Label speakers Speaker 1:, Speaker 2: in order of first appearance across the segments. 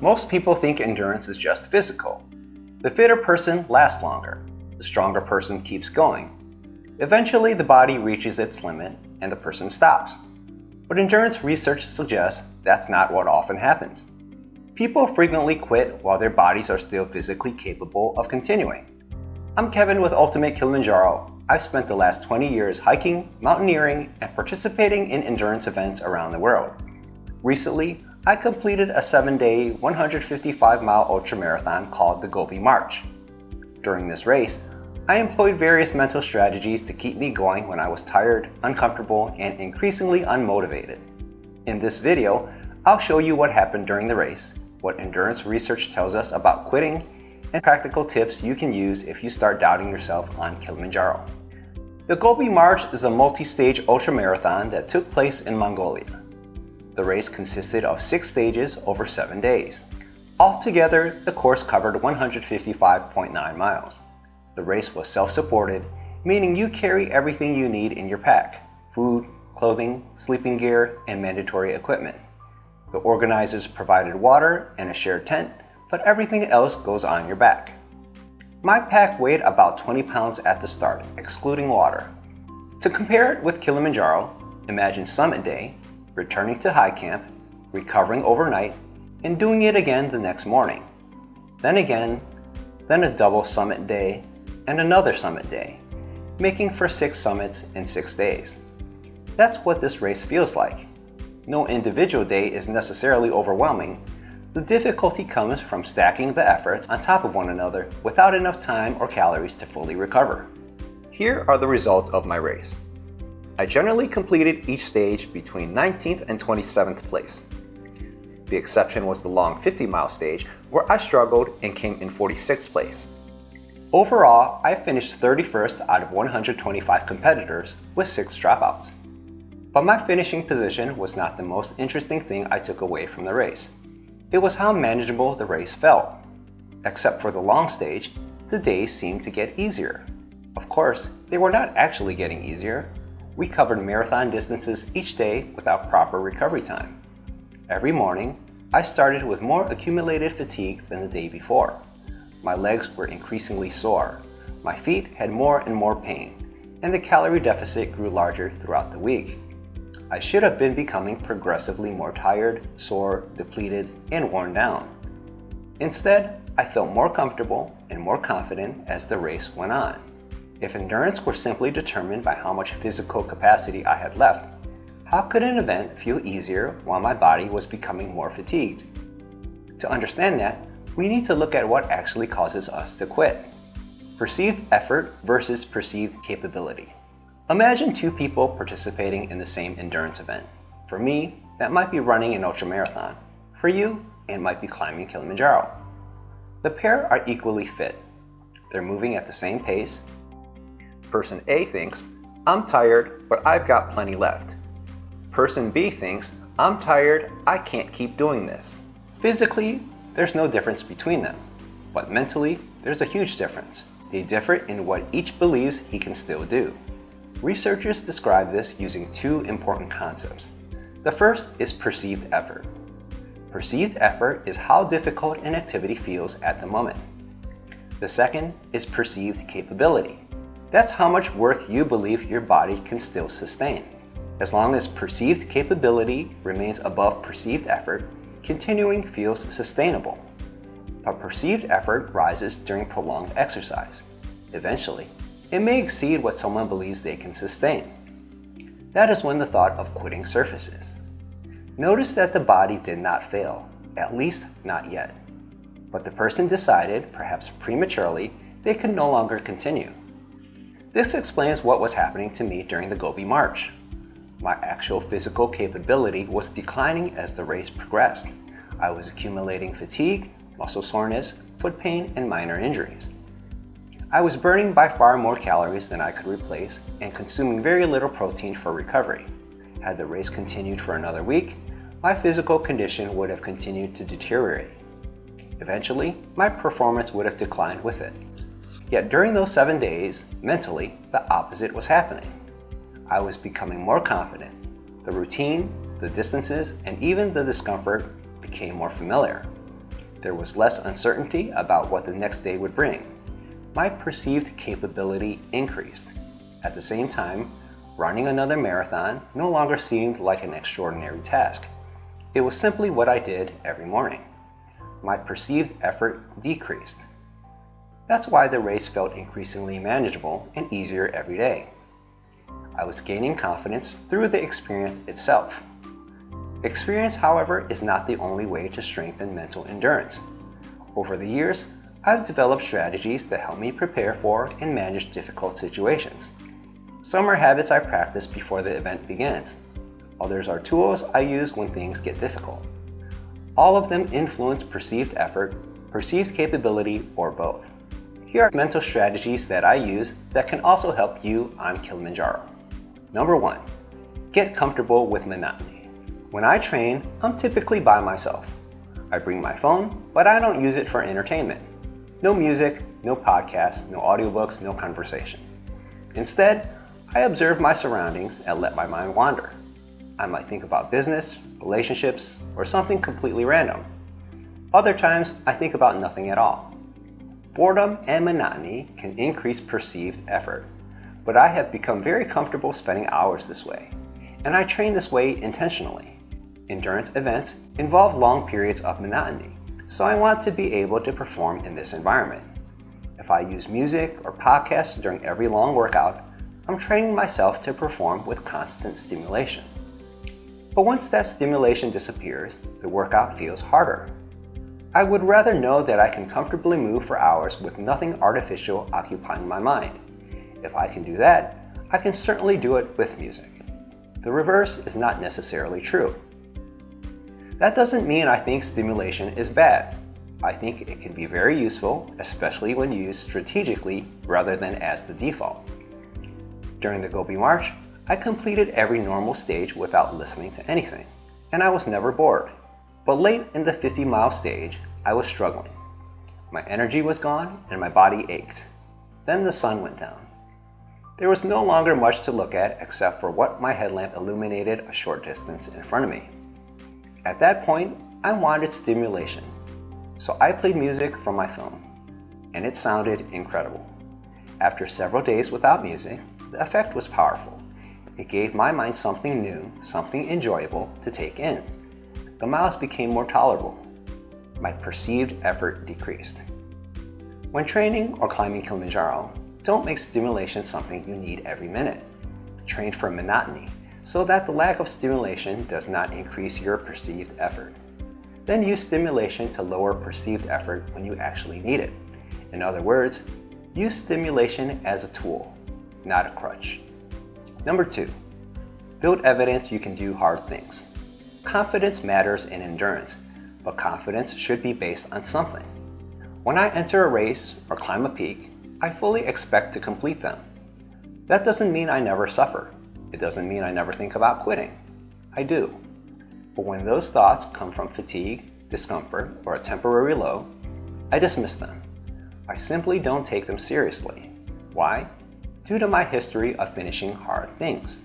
Speaker 1: Most people think endurance is just physical. The fitter person lasts longer. The stronger person keeps going. Eventually, the body reaches its limit and the person stops. But endurance research suggests that's not what often happens. People frequently quit while their bodies are still physically capable of continuing. I'm Kevin with Ultimate Kilimanjaro. I've spent the last 20 years hiking, mountaineering, and participating in endurance events around the world. Recently, I completed a 7-day, 155-mile ultramarathon called the Gobi March. During this race, I employed various mental strategies to keep me going when I was tired, uncomfortable, and increasingly unmotivated. In this video, I'll show you what happened during the race, what endurance research tells us about quitting, and practical tips you can use if you start doubting yourself on Kilimanjaro. The Gobi March is a multi-stage ultramarathon that took place in Mongolia. The race consisted of 6 stages over 7 days. Altogether, the course covered 155.9 miles. The race was self-supported, meaning you carry everything you need in your pack: food, clothing, sleeping gear, and mandatory equipment. The organizers provided water and a shared tent, but everything else goes on your back. My pack weighed about 20 pounds at the start, excluding water. To compare it with Kilimanjaro, imagine summit day, returning to high camp, recovering overnight, and doing it again the next morning. Then again, then a double summit day, and another summit day, making for 6 summits in 6 days. That's what this race feels like. No individual day is necessarily overwhelming. The difficulty comes from stacking the efforts on top of one another without enough time or calories to fully recover. Here are the results of my race. I generally completed each stage between 19th and 27th place. The exception was the long 50-mile stage, where I struggled and came in 46th place. Overall, I finished 31st out of 125 competitors with 6 dropouts. But my finishing position was not the most interesting thing I took away from the race. It was how manageable the race felt. Except for the long stage, the days seemed to get easier. Of course, they were not actually getting easier. We covered marathon distances each day without proper recovery time. Every morning, I started with more accumulated fatigue than the day before. My legs were increasingly sore. My feet had more and more pain, and the calorie deficit grew larger throughout the week. I should have been becoming progressively more tired, sore, depleted, and worn down. Instead, I felt more comfortable and more confident as the race went on. If endurance were simply determined by how much physical capacity I had left, how could an event feel easier while my body was becoming more fatigued? To understand that, we need to look at what actually causes us to quit. Perceived effort versus perceived capability. Imagine 2 people participating in the same endurance event. For me, that might be running an ultramarathon. For you, it might be climbing Kilimanjaro. The pair are equally fit. They're moving at the same pace. Person A thinks, "I'm tired, but I've got plenty left." Person B thinks, "I'm tired, I can't keep doing this." Physically, there's no difference between them. But mentally, there's a huge difference. They differ in what each believes he can still do. Researchers describe this using 2 important concepts. The first is perceived effort. Perceived effort is how difficult an activity feels at the moment. The second is perceived capability. That's how much work you believe your body can still sustain. As long as perceived capability remains above perceived effort, continuing feels sustainable. But perceived effort rises during prolonged exercise. Eventually, it may exceed what someone believes they can sustain. That is when the thought of quitting surfaces. Notice that the body did not fail, at least not yet. But the person decided, perhaps prematurely, they could no longer continue. This explains what was happening to me during the Gobi March. My actual physical capability was declining as the race progressed. I was accumulating fatigue, muscle soreness, foot pain, and minor injuries. I was burning by far more calories than I could replace and consuming very little protein for recovery. Had the race continued for another week, my physical condition would have continued to deteriorate. Eventually, my performance would have declined with it. Yet during those 7 days, mentally, the opposite was happening. I was becoming more confident. The routine, the distances, and even the discomfort became more familiar. There was less uncertainty about what the next day would bring. My perceived capability increased. At the same time, running another marathon no longer seemed like an extraordinary task. It was simply what I did every morning. My perceived effort decreased. That's why the race felt increasingly manageable and easier every day. I was gaining confidence through the experience itself. Experience, however, is not the only way to strengthen mental endurance. Over the years, I've developed strategies that help me prepare for and manage difficult situations. Some are habits I practice before the event begins. Others are tools I use when things get difficult. All of them influence perceived effort, perceived capability, or both. Here are mental strategies that I use that can also help you on Kilimanjaro. Number 1. Get comfortable with monotony. When I train, I'm typically by myself. I bring my phone, but I don't use it for entertainment. No music, no podcasts, no audiobooks, no conversation. Instead, I observe my surroundings and let my mind wander. I might think about business, relationships, or something completely random. Other times, I think about nothing at all. Boredom and monotony can increase perceived effort, but I have become very comfortable spending hours this way, and I train this way intentionally. Endurance events involve long periods of monotony, so I want to be able to perform in this environment. If I use music or podcasts during every long workout, I'm training myself to perform with constant stimulation. But once that stimulation disappears, the workout feels harder. I would rather know that I can comfortably move for hours with nothing artificial occupying my mind. If I can do that, I can certainly do it with music. The reverse is not necessarily true. That doesn't mean I think stimulation is bad. I think it can be very useful, especially when used strategically rather than as the default. During the Gobi March, I completed every normal stage without listening to anything, and I was never bored. But late in the 50-mile stage, I was struggling. My energy was gone and my body ached. Then the sun went down. There was no longer much to look at except for what my headlamp illuminated a short distance in front of me. At that point, I wanted stimulation, so I played music from my phone, and it sounded incredible. After several days without music, the effect was powerful. It gave my mind something new, something enjoyable to take in. The miles became more tolerable. My perceived effort decreased. When training or climbing Kilimanjaro, don't make stimulation something you need every minute. Train for monotony, so that the lack of stimulation does not increase your perceived effort. Then use stimulation to lower perceived effort when you actually need it. In other words, use stimulation as a tool, not a crutch. Number 2, build evidence you can do hard things. Confidence matters in endurance, but confidence should be based on something. When I enter a race or climb a peak, I fully expect to complete them. That doesn't mean I never suffer. It doesn't mean I never think about quitting. I do. But when those thoughts come from fatigue, discomfort, or a temporary low, I dismiss them. I simply don't take them seriously. Why? Due to my history of finishing hard things.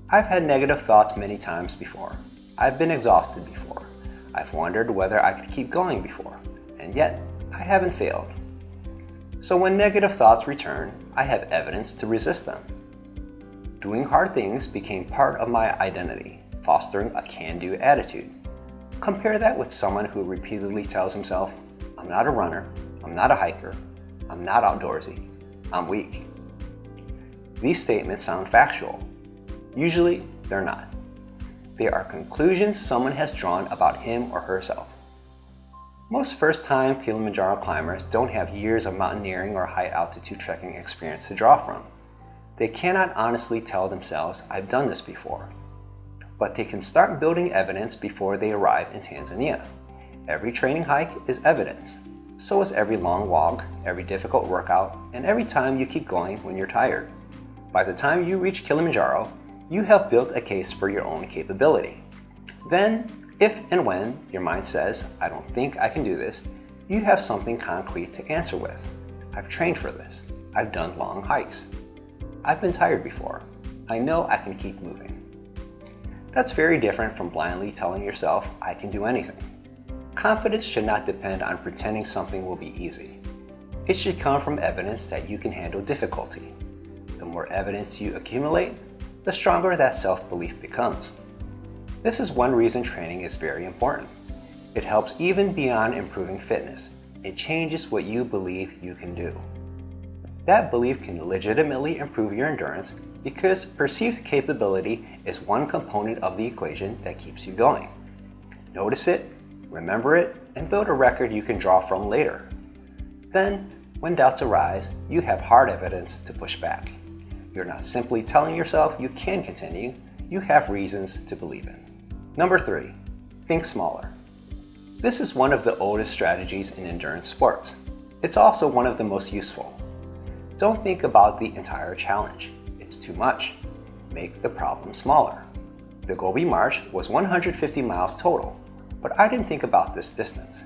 Speaker 1: I've had negative thoughts many times before. I've been exhausted before. I've wondered whether I could keep going before, and yet I haven't failed. So when negative thoughts return, I have evidence to resist them. Doing hard things became part of my identity, fostering a can-do attitude. Compare that with someone who repeatedly tells himself, "I'm not a runner, I'm not a hiker, I'm not outdoorsy, I'm weak." These statements sound factual. Usually, they're not. They are conclusions someone has drawn about him or herself. Most first-time Kilimanjaro climbers don't have years of mountaineering or high-altitude trekking experience to draw from. They cannot honestly tell themselves, "I've done this before." But they can start building evidence before they arrive in Tanzania. Every training hike is evidence. So is every long walk, every difficult workout, and every time you keep going when you're tired. By the time you reach Kilimanjaro, you have built a case for your own capability. Then, if and when your mind says, "I don't think I can do this," you have something concrete to answer with. "I've trained for this. I've done long hikes. I've been tired before. I know I can keep moving." That's very different from blindly telling yourself, "I can do anything." Confidence should not depend on pretending something will be easy. It should come from evidence that you can handle difficulty. The more evidence you accumulate, the stronger that self-belief becomes. This is one reason training is very important. It helps even beyond improving fitness. It changes what you believe you can do. That belief can legitimately improve your endurance because perceived capability is one component of the equation that keeps you going. Notice it, remember it, and build a record you can draw from later. Then, when doubts arise, you have hard evidence to push back. You're not simply telling yourself you can continue, you have reasons to believe it. Number 3, think smaller. This is one of the oldest strategies in endurance sports. It's also one of the most useful. Don't think about the entire challenge. It's too much. Make the problem smaller. The Gobi March was 150 miles total, but I didn't think about this distance.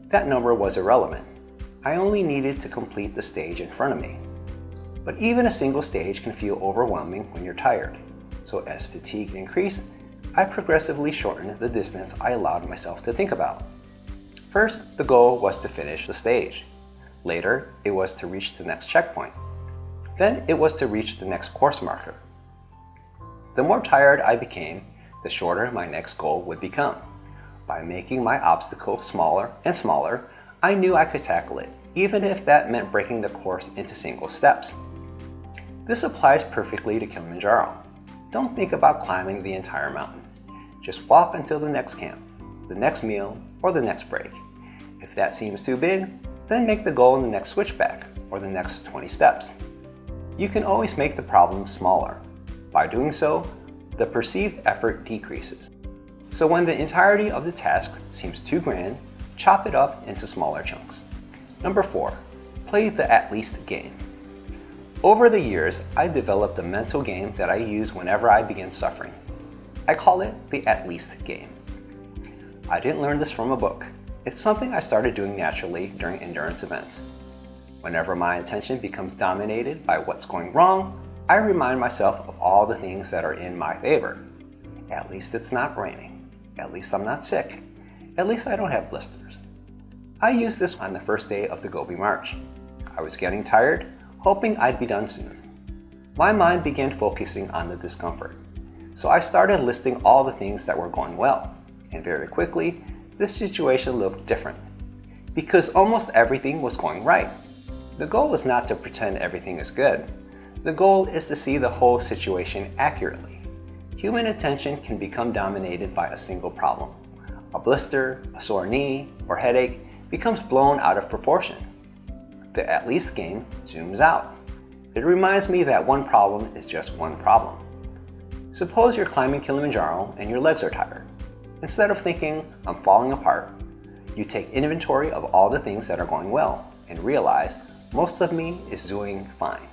Speaker 1: That number was irrelevant. I only needed to complete the stage in front of me. But even a single stage can feel overwhelming when you're tired. So as fatigue increased, I progressively shortened the distance I allowed myself to think about. First, the goal was to finish the stage. Later, it was to reach the next checkpoint. Then it was to reach the next course marker. The more tired I became, the shorter my next goal would become. By making my obstacle smaller and smaller, I knew I could tackle it, even if that meant breaking the course into single steps. This applies perfectly to Kilimanjaro. Don't think about climbing the entire mountain. Just walk until the next camp, the next meal, or the next break. If that seems too big, then make the goal in the next switchback, or the next 20 steps. You can always make the problem smaller. By doing so, the perceived effort decreases. So when the entirety of the task seems too grand, chop it up into smaller chunks. Number 4, play the at least game. Over the years, I developed a mental game that I use whenever I begin suffering. I call it the at least game. I didn't learn this from a book. It's something I started doing naturally during endurance events. Whenever my attention becomes dominated by what's going wrong, I remind myself of all the things that are in my favor. At least it's not raining. At least I'm not sick. At least I don't have blisters. I used this on the first day of the Gobi March. I was getting tired, hoping I'd be done soon. My mind began focusing on the discomfort. So I started listing all the things that were going well, and very quickly, this situation looked different. Because almost everything was going right. The goal is not to pretend everything is good. The goal is to see the whole situation accurately. Human attention can become dominated by a single problem. A blister, a sore knee, or headache becomes blown out of proportion. The at least game zooms out. It reminds me that one problem is just one problem. Suppose you're climbing Kilimanjaro and your legs are tired. Instead of thinking, I'm falling apart, you take inventory of all the things that are going well and realize most of me is doing fine.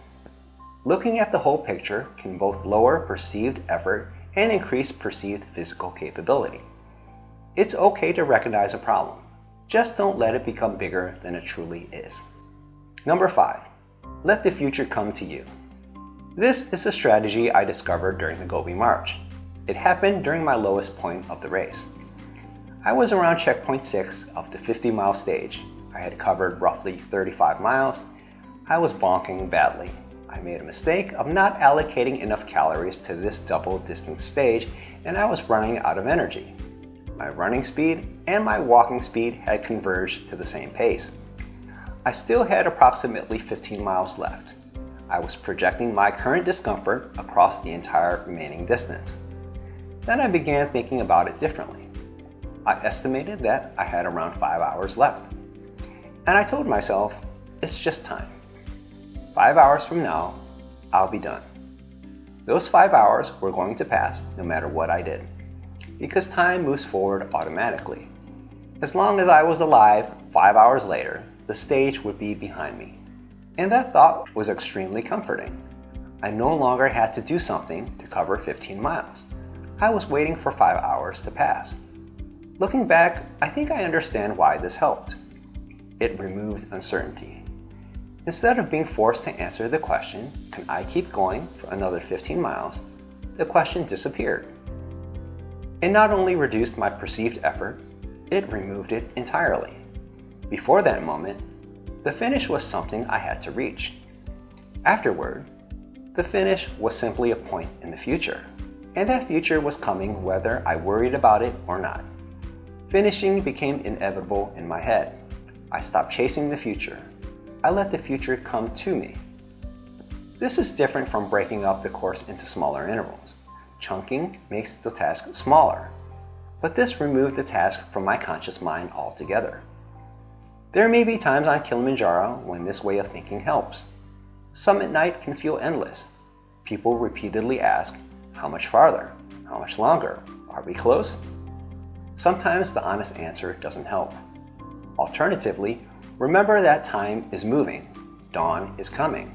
Speaker 1: Looking at the whole picture can both lower perceived effort and increase perceived physical capability. It's okay to recognize a problem. Just don't let it become bigger than it truly is. Number 5, let the future come to you. This is a strategy I discovered during the Gobi March. It happened during my lowest point of the race. I was around checkpoint 6 of the 50-mile stage. I had covered roughly 35 miles. I was bonking badly. I made a mistake of not allocating enough calories to this double distance stage, and I was running out of energy. My running speed and my walking speed had converged to the same pace. I still had approximately 15 miles left. I was projecting my current discomfort across the entire remaining distance. Then I began thinking about it differently. I estimated that I had around 5 hours left. And I told myself, it's just time. 5 hours from now, I'll be done. Those 5 hours were going to pass no matter what I did, because time moves forward automatically. As long as I was alive, 5 hours later, the stage would be behind me. And that thought was extremely comforting. I no longer had to do something to cover 15 miles. I was waiting for 5 hours to pass. Looking back, I think I understand why this helped. It removed uncertainty. Instead of being forced to answer the question, can I keep going for another 15 miles, the question disappeared. It not only reduced my perceived effort, It removed it entirely. Before that moment, the finish was something I had to reach. Afterward, the finish was simply a point in the future, and that future was coming whether I worried about it or not. Finishing became inevitable in my head. I stopped chasing the future. I let the future come to me. This is different from breaking up the course into smaller intervals. Chunking makes the task smaller, but this removed the task from my conscious mind altogether. There may be times on Kilimanjaro when this way of thinking helps. Summit night can feel endless. People repeatedly ask, how much farther? How much longer? Are we close? Sometimes the honest answer doesn't help. Alternatively, remember that time is moving. Dawn is coming.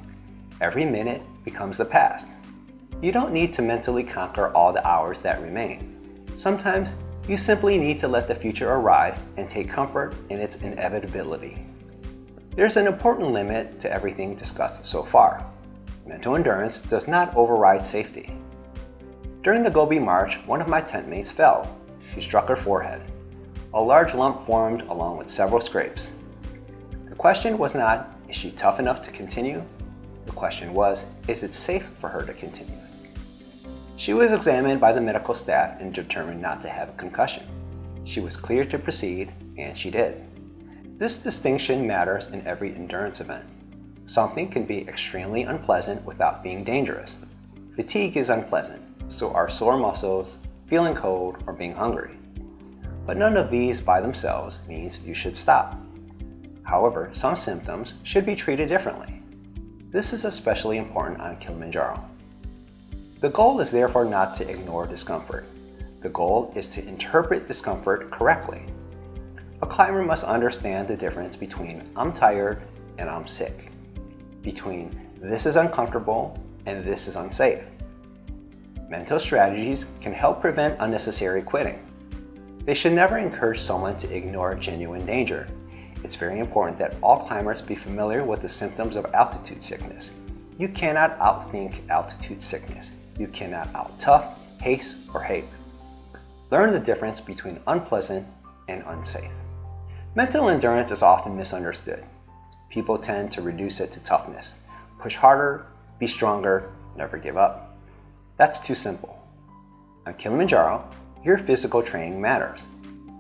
Speaker 1: Every minute becomes the past. You don't need to mentally conquer all the hours that remain. Sometimes you simply need to let the future arrive and take comfort in its inevitability. There's an important limit to everything discussed so far. Mental endurance does not override safety. During the Gobi march, one of my tent mates fell. She struck her forehead. A large lump formed along with several scrapes. The question was not, is she tough enough to continue? The question was, is it safe for her to continue? She was examined by the medical staff and determined not to have a concussion. She was cleared to proceed, and she did. This distinction matters in every endurance event. Something can be extremely unpleasant without being dangerous. Fatigue is unpleasant, so are sore muscles, feeling cold, or being hungry. But none of these by themselves means you should stop. However, some symptoms should be treated differently. This is especially important on Kilimanjaro. The goal is therefore not to ignore discomfort. The goal is to interpret discomfort correctly. A climber must understand the difference between I'm tired and I'm sick, between this is uncomfortable and this is unsafe. Mental strategies can help prevent unnecessary quitting. They should never encourage someone to ignore genuine danger. It's very important that all climbers be familiar with the symptoms of altitude sickness. You cannot outthink altitude sickness. You cannot out-tough, haste, or hate. Learn the difference between unpleasant and unsafe. Mental endurance is often misunderstood. People tend to reduce it to toughness. Push harder, be stronger, never give up. That's too simple. On Kilimanjaro, your physical training matters.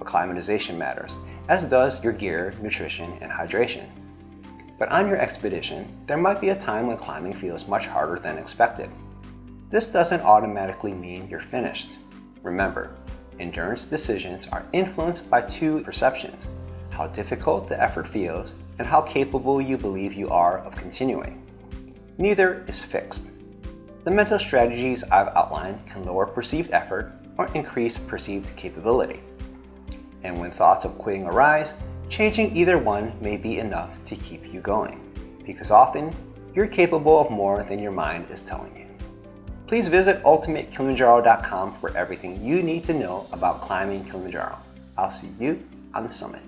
Speaker 1: Acclimatization matters, as does your gear, nutrition, and hydration. But on your expedition, there might be a time when climbing feels much harder than expected. This doesn't automatically mean you're finished. Remember, endurance decisions are influenced by two perceptions: how difficult the effort feels and how capable you believe you are of continuing. Neither is fixed. The mental strategies I've outlined can lower perceived effort or increase perceived capability. And when thoughts of quitting arise, changing either one may be enough to keep you going, because often you're capable of more than your mind is telling you. Please visit ultimatekilimanjaro.com for everything you need to know about climbing Kilimanjaro. I'll see you on the summit.